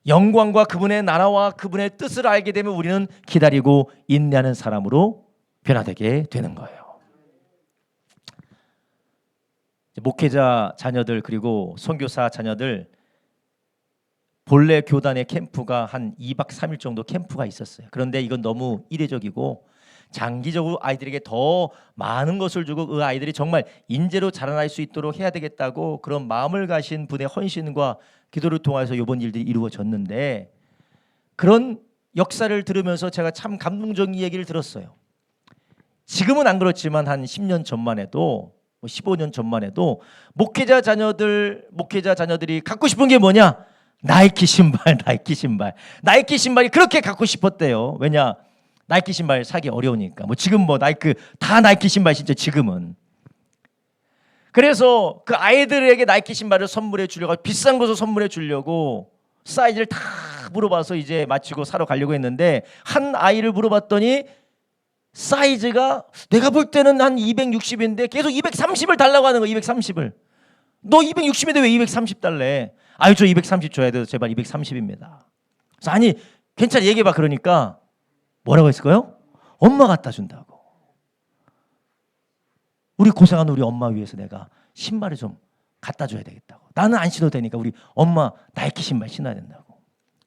영광과 그분의 나라와 그분의 뜻을 알게 되면 우리는 기다리고 인내하는 사람으로 변화되게 되는 거예요. 목회자 자녀들 그리고 선교사 자녀들 본래 교단의 캠프가 한 2박 3일 정도 캠프가 있었어요. 그런데 이건 너무 이례적이고 장기적으로 아이들에게 더 많은 것을 주고 그 아이들이 정말 인재로 자라날 수 있도록 해야 되겠다고 그런 마음을 가신 분의 헌신과 기도를 통해서 이번 일들이 이루어졌는데, 그런 역사를 들으면서 제가 참 감동적인 얘기를 들었어요. 지금은 안 그렇지만 한 10년 전만 해도 15년 전만 해도 목회자 자녀들이 갖고 싶은 게 뭐냐? 나이키 신발. 나이키 신발이 그렇게 갖고 싶었대요. 왜냐? 나이키 신발 사기 어려우니까. 지금 나이키 다 나이키 신발 진짜 지금은. 그래서 그 아이들에게 나이키 신발을 선물해 주려고, 비싼 것을 선물해 주려고 사이즈를 다 물어봐서 이제 마치고 사러 가려고 했는데, 한 아이를 물어봤더니 사이즈가 내가 볼 때는 한 260인데 계속 230을 달라고 하는 거야. 230을. 너 260인데 왜 230 달래? 아유, 저 230 줘야 돼서 제발 230입니다. 그래서 아니 괜찮아 얘기해봐. 그러니까 뭐라고 했을까요? 엄마 갖다 준다고. 우리 고생하는 우리 엄마 위해서 내가 신발을 좀 갖다 줘야 되겠다고. 나는 안 신어도 되니까 우리 엄마 나이키 신발 신어야 된다고.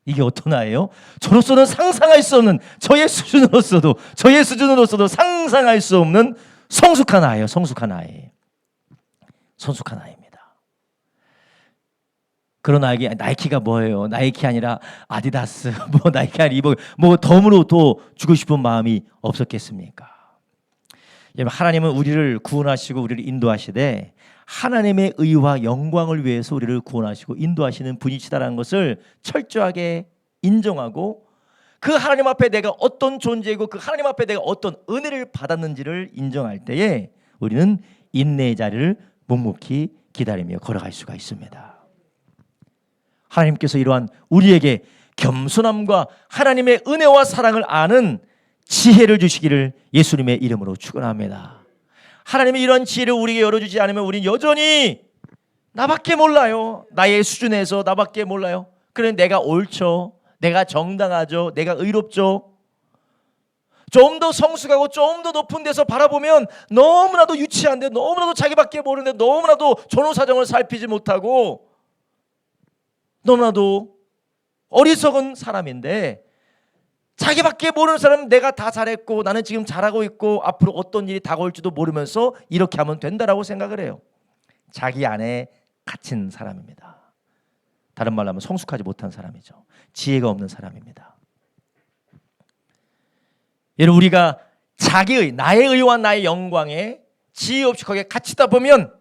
이게 어떤 아이예요? 저로서는 상상할 수 없는, 저의 수준으로서도 상상할 수 없는 성숙한 아이예요. 성숙한 아이입니다. 그런 아이에게 나이키가 뭐예요? 나이키 아니라 아디다스, 나이키 아니라 덤으로 또 주고 싶은 마음이 없었겠습니까? 여러분, 하나님은 우리를 구원하시고 우리를 인도하시되 하나님의 의와 영광을 위해서 우리를 구원하시고 인도하시는 분이시다라는 것을 철저하게 인정하고, 그 하나님 앞에 내가 어떤 존재이고 그 하나님 앞에 내가 어떤 은혜를 받았는지를 인정할 때에 우리는 인내의 자리를 묵묵히 기다리며 걸어갈 수가 있습니다. 하나님께서 이러한 우리에게 겸손함과 하나님의 은혜와 사랑을 아는 지혜를 주시기를 예수님의 이름으로 축원합니다. 하나님이 이런 지혜를 우리에게 열어주지 않으면 우리는 여전히 나밖에 몰라요. 나의 수준에서 나밖에 몰라요. 그래 내가 옳죠. 내가 정당하죠. 내가 의롭죠. 좀 더 성숙하고 좀 더 높은 데서 바라보면 너무나도 유치한데, 너무나도 자기밖에 모르는데, 너무나도 전후사정을 살피지 못하고 너무나도 어리석은 사람인데, 자기밖에 모르는 사람은 내가 다 잘했고 나는 지금 잘하고 있고 앞으로 어떤 일이 다가올지도 모르면서 이렇게 하면 된다라고 생각을 해요. 자기 안에 갇힌 사람입니다. 다른 말로 하면 성숙하지 못한 사람이죠. 지혜가 없는 사람입니다. 여러분, 우리가 나의 의와 나의 영광에 지혜 없이 거기에 갇히다 보면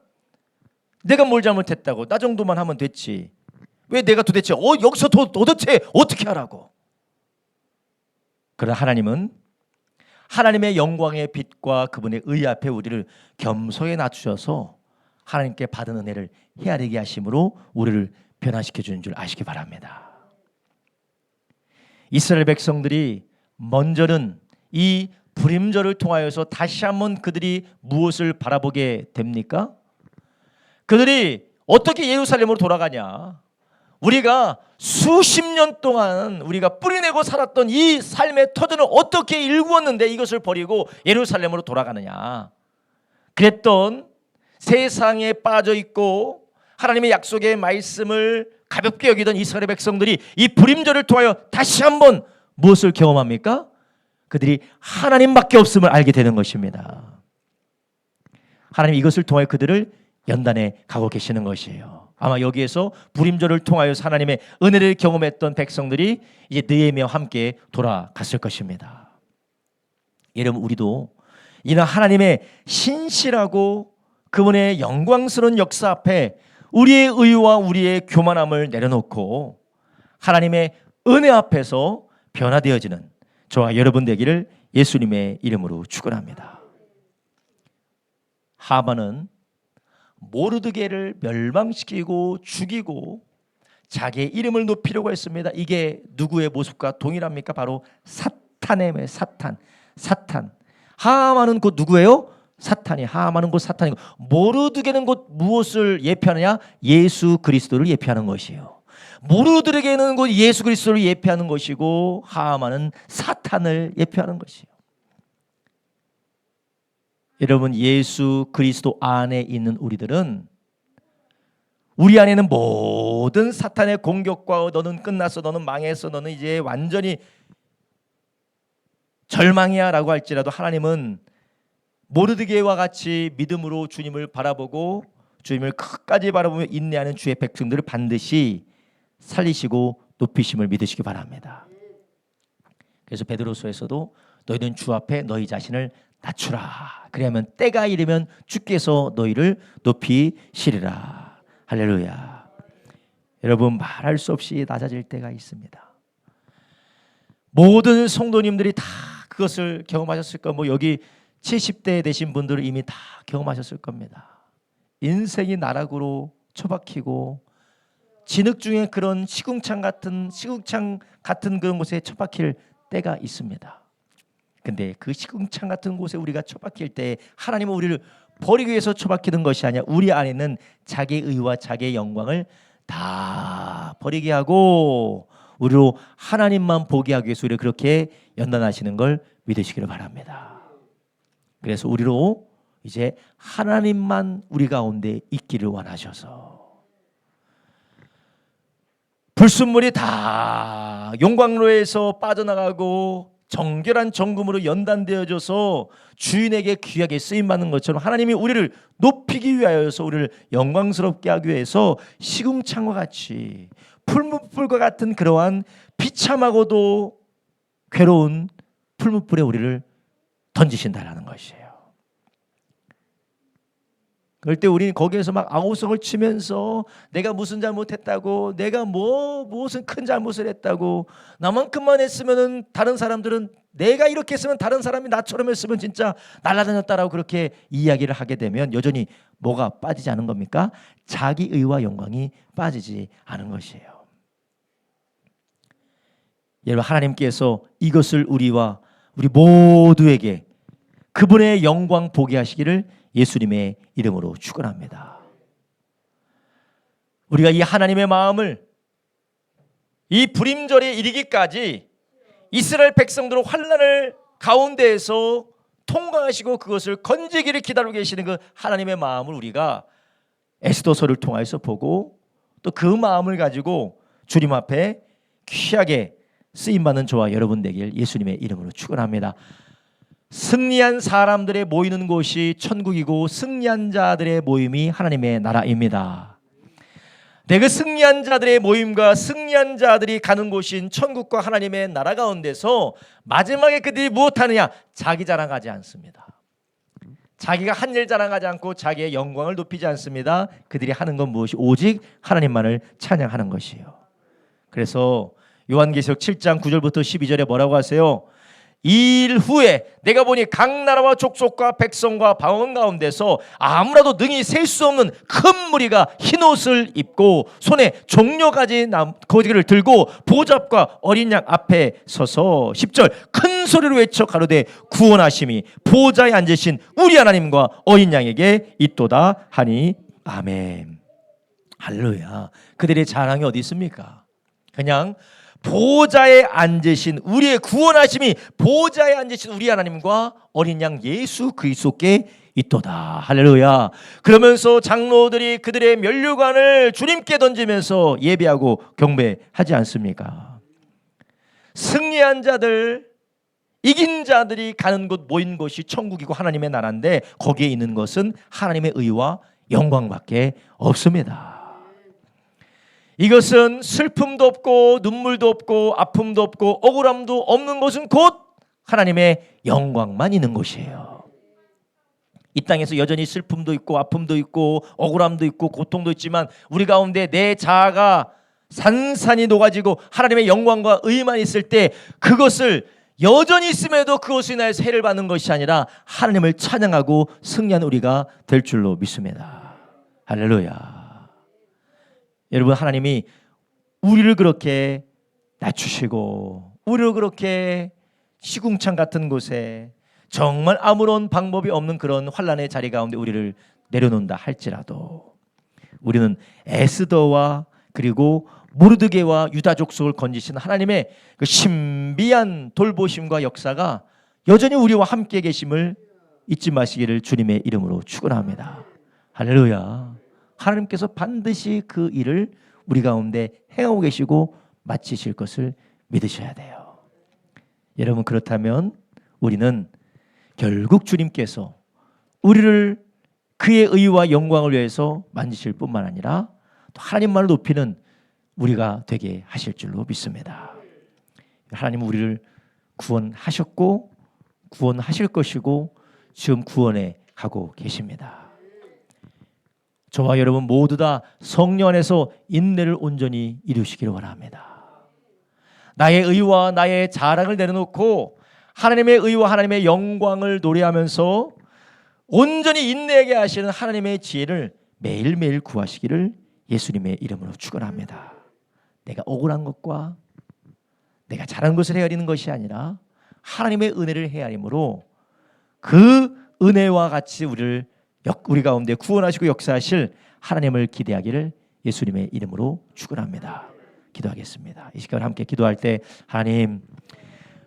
내가 뭘 잘못했다고, 나 정도만 하면 됐지, 왜 내가 도대체 여기서 도대체 어떻게 하라고. 그러나 하나님은 하나님의 영광의 빛과 그분의 의 앞에 우리를 겸손히 낮추셔서 하나님께 받은 은혜를 헤아리게 하심으로 우리를 변화시켜 주는 줄 아시기 바랍니다. 이스라엘 백성들이 먼저는 이 불임절을 통하여서 다시 한번 그들이 무엇을 바라보게 됩니까? 그들이 어떻게 예루살렘으로 돌아가냐? 우리가 수십 년 동안 우리가 뿌리내고 살았던 이 삶의 터전을 어떻게 일구었는데 이것을 버리고 예루살렘으로 돌아가느냐? 그랬던 세상에 빠져 있고 하나님의 약속의 말씀을 가볍게 여기던 이스라엘 백성들이 이 불임절을 통하여 다시 한번 무엇을 경험합니까? 그들이 하나님밖에 없음을 알게 되는 것입니다. 하나님 이것을 통하여 그들을 연단해 가고 계시는 것이에요. 아마 여기에서 불임절을 통하여 하나님의 은혜를 경험했던 백성들이 이제 느헤미야와 함께 돌아갔을 것입니다. 여러분, 우리도 이런 하나님의 신실하고 그분의 영광스러운 역사 앞에 우리의 의와 우리의 교만함을 내려놓고 하나님의 은혜 앞에서 변화되어지는 저와 여러분 되기를 예수님의 이름으로 축원합니다. 하만은 모르드게를 멸망시키고 죽이고 자기의 이름을 높이려고 했습니다. 이게 누구의 모습과 동일합니까? 바로 사탄의 사탄. 하만은 곧 누구예요? 사탄이. 하만은 곧 사탄이고, 모르드게는 곧 무엇을 예표하느냐? 예수 그리스도를 예표하는 것이에요. 모르드게는 곧 예수 그리스도를 예표하는 것이고, 하만은 사탄을 예표하는 것이에요. 여러분, 예수 그리스도 안에 있는 우리들은 우리 안에는 모든 사탄의 공격과 너는 끝났어, 너는 망했어, 너는 이제 완전히 절망이야 라고 할지라도 하나님은 모르드게와 같이 믿음으로 주님을 바라보고 주님을 끝까지 바라보며 인내하는 주의 백성들을 반드시 살리시고 높이심을 믿으시기 바랍니다. 그래서 베드로서에서도 너희는 주 앞에 너희 자신을 낮추라. 그리하면 때가 이르면 주께서 너희를 높이시리라. 할렐루야. 여러분, 말할 수 없이 낮아질 때가 있습니다. 모든 성도님들이 다 그것을 경험하셨을 거, 여기 70대 되신 분들은 이미 다 경험하셨을 겁니다. 인생이 나락으로 처박히고 진흙 중에 그런 시궁창 같은 그런 곳에 처박힐 때가 있습니다. 근데 그 시궁창 같은 곳에 우리가 처박힐 때 하나님은 우리를 버리기 위해서 처박히는 것이 아니라 우리 안에 있는 자기의 의와 자기의 영광을 다 버리게 하고 우리로 하나님만 보게 하기 위해서 우리를 그렇게 연단하시는 걸 믿으시기를 바랍니다. 그래서 우리로 이제 하나님만 우리 가운데 있기를 원하셔서 불순물이 다 용광로에서 빠져나가고 정결한 정금으로 연단되어져서 주인에게 귀하게 쓰임받는 것처럼 하나님이 우리를 높이기 위하여서 우리를 영광스럽게 하기 위해서 시궁창과 같이 풀무불과 같은 그러한 비참하고도 괴로운 풀무불에 우리를 던지신다라는 것이에요. 그럴 때 우리는 거기에서 막 아우성을 치면서 내가 무슨 잘못했다고, 내가 무슨 큰 잘못을 했다고, 나만큼만 했으면은 다른 사람들은, 내가 이렇게 했으면 다른 사람이 나처럼 했으면 진짜 날아다녔다라고 그렇게 이야기를 하게 되면 여전히 뭐가 빠지지 않은 겁니까? 자기 의와 영광이 빠지지 않은 것이에요. 여러분, 하나님께서 이것을 우리와 우리 모두에게 그분의 영광 보게 하시기를 예수님의 이름으로 축원합니다. 우리가 이 하나님의 마음을 이 불임절에 이르기까지 이스라엘 백성들의 환난을 가운데에서 통과하시고 그것을 건지기를 기다리고 계시는 그 하나님의 마음을 우리가 에스더서를 통해서 보고 또 그 마음을 가지고 주님 앞에 귀하게 쓰임받는 저와 여러분 되길 예수님의 이름으로 축원합니다. 승리한 사람들의 모이는 곳이 천국이고 승리한 자들의 모임이 하나님의 나라입니다. 그 승리한 자들의 모임과 승리한 자들이 가는 곳인 천국과 하나님의 나라 가운데서 마지막에 그들이 무엇하느냐? 자기 자랑하지 않습니다. 자기가 한 일 자랑하지 않고 자기의 영광을 높이지 않습니다. 그들이 하는 건 무엇이? 오직 하나님만을 찬양하는 것이에요. 그래서 요한계시록 7장 9절부터 12절에 뭐라고 하세요? 이 일 후에 내가 보니 각 나라와 족속과 백성과 방언 가운데서 아무라도 능히 셀 수 없는 큰 무리가 흰옷을 입고 손에 종려가지 거지를 들고 보좌 앞과 어린 양 앞에 서서 10절 큰 소리로 외쳐 가로되 구원하심이 보좌에 앉으신 우리 하나님과 어린 양에게 있도다 하니 아멘. 할렐루야. 그들의 자랑이 어디 있습니까? 그냥 보좌에 앉으신 우리의 구원하심이 보좌에 앉으신 우리 하나님과 어린 양 예수 그리스도께 있도다. 할렐루야. 그러면서 장로들이 그들의 면류관을 주님께 던지면서 예배하고 경배하지 않습니까? 승리한 자들, 이긴 자들이 가는 곳, 모인 곳이 천국이고 하나님의 나라인데 거기에 있는 것은 하나님의 의와 영광밖에 없습니다. 이것은 슬픔도 없고 눈물도 없고 아픔도 없고 억울함도 없는 곳은 곧 하나님의 영광만 있는 곳이에요. 이 땅에서 여전히 슬픔도 있고 아픔도 있고 억울함도 있고 고통도 있지만 우리 가운데 내 자아가 산산이 녹아지고 하나님의 영광과 의만 있을 때 그것을 여전히 있음에도 그것을 인하여서 해를 받는 것이 아니라 하나님을 찬양하고 승리한 우리가 될 줄로 믿습니다. 할렐루야. 여러분, 하나님이 우리를 그렇게 낮추시고 우리를 그렇게 시궁창 같은 곳에 정말 아무런 방법이 없는 그런 환난의 자리 가운데 우리를 내려놓는다 할지라도 우리는 에스더와 그리고 모르드게와 유다 족속을 건지신 하나님의 그 신비한 돌보심과 역사가 여전히 우리와 함께 계심을 잊지 마시기를 주님의 이름으로 축원합니다. 할렐루야. 하나님께서 반드시 그 일을 우리 가운데 행하고 계시고 마치실 것을 믿으셔야 돼요. 여러분, 그렇다면 우리는 결국 주님께서 우리를 그의 의와 영광을 위해서 만지실 뿐만 아니라 또 하나님만을 높이는 우리가 되게 하실 줄로 믿습니다. 하나님은 우리를 구원하셨고 구원하실 것이고 지금 구원해 가고 계십니다. 저와 여러분 모두 다 성령 안에서 인내를 온전히 이루시기를 원합니다. 나의 의와 나의 자랑을 내려놓고 하나님의 의와 하나님의 영광을 노래하면서 온전히 인내하게 하시는 하나님의 지혜를 매일매일 구하시기를 예수님의 이름으로 축원합니다. 내가 억울한 것과 내가 잘한 것을 헤아리는 것이 아니라 하나님의 은혜를 헤아림으로 그 은혜와 같이 우리 가운데 구원하시고 역사하실 하나님을 기대하기를 예수님의 이름으로 축원합니다. 기도하겠습니다. 이 시간 함께 기도할 때 하나님,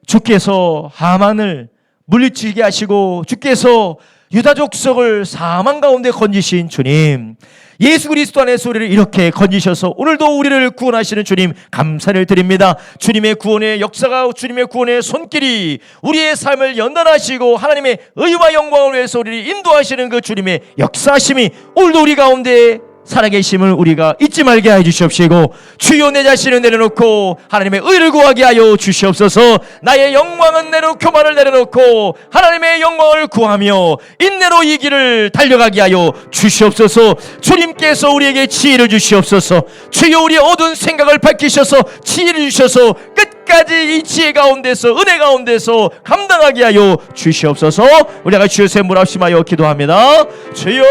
주께서 하만을 물리치게 하시고 주께서 유다 족속을 사망 가운데 건지신 주님, 예수 그리스도 안에서 우리를 이렇게 건지셔서 오늘도 우리를 구원하시는 주님 감사를 드립니다. 주님의 구원의 역사가, 주님의 구원의 손길이 우리의 삶을 연단하시고 하나님의 의와 영광을 위해서 우리를 인도하시는 그 주님의 역사심이 오늘도 우리 가운데 살아계심을 우리가 잊지 말게 하여 주시옵시고, 주여 내 자신을 내려놓고 하나님의 의를 구하게 하여 주시옵소서. 나의 영광은 내려놓고 교만을 내려놓고 하나님의 영광을 구하며 인내로 이 길을 달려가게 하여 주시옵소서. 주님께서 우리에게 지혜를 주시옵소서. 주여 우리의 어두운 생각을 밝히셔서 지혜를 주셔서 끝까지 이 지혜 가운데서 은혜 가운데서 감당하게 하여 주시옵소서. 우리가 주여 샘물합심하여 기도합니다. 주여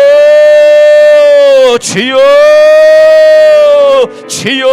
주여 주여